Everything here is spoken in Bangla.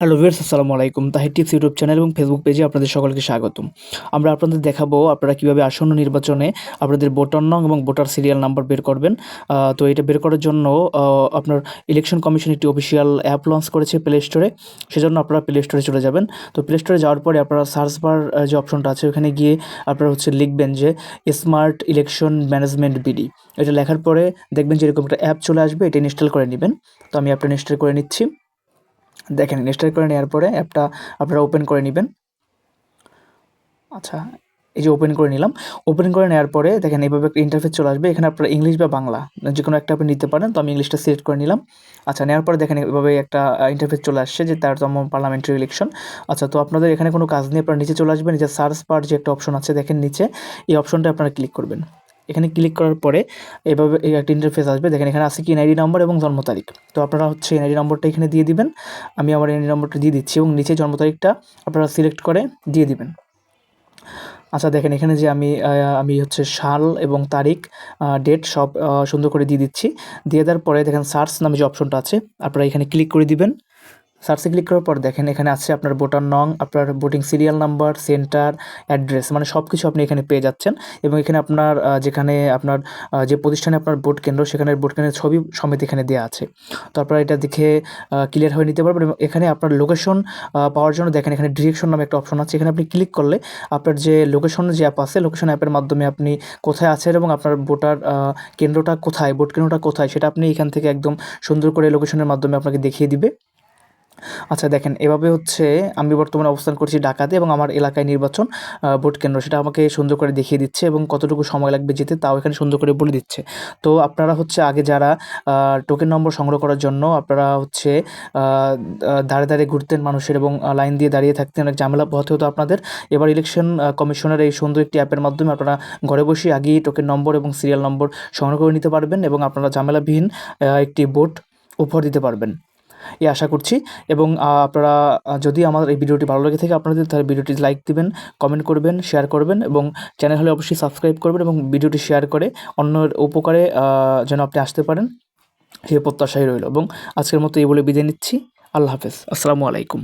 হ্যালো ভিউয়ার্স, আসসালামু আলাইকুম। তাহির টিপস ইউটিউব চ্যানেল এবং ফেসবুক পেজে আপনাদের সকলকে স্বাগতম। আমরা আপনাদের দেখাবো আপনারা কীভাবে আসন্ন নির্বাচনে আপনাদের ভোটার নং এবং ভোটার সিরিয়াল নাম্বার বের করবেন। তো এটা বের করার জন্য আপনার ইলেকশন কমিশন একটি অফিসিয়াল অ্যাপ লঞ্চ করেছে প্লে স্টোরে। সেজন্য আপনারা প্লে স্টোরে চলে যাবেন। তো প্লে স্টোরে যাওয়ার পরে আপনারা সার্চ বার যে অপশনটা আছে ওখানে গিয়ে আপনারা লিখবেন যে স্মার্ট ইলেকশন ম্যানেজমেন্ট বিডি। এটা লেখার পরে দেখবেন যে এরকম একটা অ্যাপ চলে আসবে, এটা ইনস্টল করে নেবেন। তো আমি অ্যাপটা ইনস্টল করে নিচ্ছি। দেখেন, ইনস্টল করে নেওয়ার পরে অ্যাপটা আপনারা ওপেন করে নেবেন। আচ্ছা, এই যে ওপেন করে নিলাম। ওপেন করে নেওয়ার পরে দেখেন এভাবে একটা ইন্টারফেস চলে আসবে। এখানে আপনারা ইংলিশ বা বাংলা যে কোনো একটা আপনি নিতে পারেন। তো আমি ইংলিশটা সিলেক্ট করে নিলাম। আচ্ছা, নেওয়ার পরে দেখেন এভাবে একটা ইন্টারফেস চলে আসছে যে 13তম পার্লামেন্টারি ইলেকশন। আচ্ছা, তো আপনাদের এখানে কোনো কাজ নেই, আপনারা নিচে চলে আসবেন। নিচে সার্চ বার যে একটা অপশন আছে দেখেন নিচে, এই অপশনটা আপনারা ক্লিক করবেন। এখানে ক্লিক করার পরে এভাবে এই একটা ইন্টারফেস আসবে। দেখেন এখানে আছে কি এনআইডি নাম্বার এবং জন্ম তারিখ। তো আপনারা এনআইডি নম্বরটা এখানে দিয়ে দিবেন। আমি আমার এনআইডি নম্বরটা দিয়ে দিচ্ছি এবং নিচে জন্ম তারিখটা আপনারা সিলেক্ট করে দিয়ে দিবেন। আচ্ছা, দেখেন এখানে যে আমি সাল এবং তারিখ, ডেট সব সুন্দর করে দিয়ে দিচ্ছি। দিয়ে দেওয়ার পরে দেখেন সার্চ নামে যে অপশনটা আছে আপনারা এখানে ক্লিক করে দিবেন। সার্চে ক্লিক করার পর দেখেন এখানে আছে আপনার ভোটার নং, আপনার voting serial number, centre, address, মানে সব কিছু আপনি এখানে পেয়ে যাচ্ছেন। এবং এখানে আপনার যেখানে আপনার যে প্রতিষ্ঠানে আপনার ভোট কেন্দ্র সেখানের ভোট কেন্দ্রের ছবি সমেত এখানে দেওয়া আছে। তো আপনারা এটা দেখে ক্লিয়ার হয়ে নিতে পারবেন। এবং এখানে আপনার লোকেশন পাওয়ার জন্য দেখেন এখানে ডিরেকশন নামে একটা অপশন আছে। এখানে আপনি ক্লিক করলে আপনার যে লোকেশনের যে অ্যাপ আছে, লোকেশন অ্যাপের মাধ্যমে আপনি কোথায় আছেন এবং আপনার ভোটার কেন্দ্রটা কোথায়, ভোট কেন্দ্রটা কোথায় সেটা আপনি এখান থেকে একদম সুন্দর করে লোকেশনের মাধ্যমে আপনাকে দেখিয়ে দিবে। আচ্ছা, দেখেন এভাবে আমি বর্তমানে অবস্থান করছি ঢাকাতে এবং আমার এলাকায় নির্বাচন ভোট কেন্দ্র সেটা আমাকে সুন্দর করে দেখিয়ে দিচ্ছে এবং কতটুকু সময় লাগবে যেতে তাও এখানে সুন্দর করে বলে দিচ্ছে। তো আপনারা আগে যারা টোকেন নম্বর সংগ্রহ করার জন্য আপনারা দাঁড়ে ঘুরতেন মানুষের এবং লাইন দিয়ে দাঁড়িয়ে থাকতেন, অনেক ঝামেলা পোহাতে হতো আপনাদের। এবার ইলেকশন কমিশনের এই সুন্দর একটি অ্যাপের মাধ্যমে আপনারা ঘরে বসে আগেই টোকেন নম্বর এবং সিরিয়াল নম্বর সংগ্রহ করে নিতে পারবেন এবং আপনারা ঝামেলাবিহীন একটি ভোট উপহার দিতে পারবেন এই আশা করছি। এবং আপনারা যদি আমার এই ভিডিওটি ভালো লেগে থাকে আপনাদের, তাহলে ভিডিওটি লাইক দিবেন, কমেন্ট করবেন, শেয়ার করবেন এবং চ্যানেল হলে অবশ্যই সাবস্ক্রাইব করবেন এবং ভিডিওটি শেয়ার করে অন্যের উপকারে যেন আপনি আসতে পারেন সেই প্রত্যাশাই রইল। এবং আজকের মতো এই বলে বিদায় নিচ্ছি। আল্লাহ হাফেজ, আসসালামু আলাইকুম।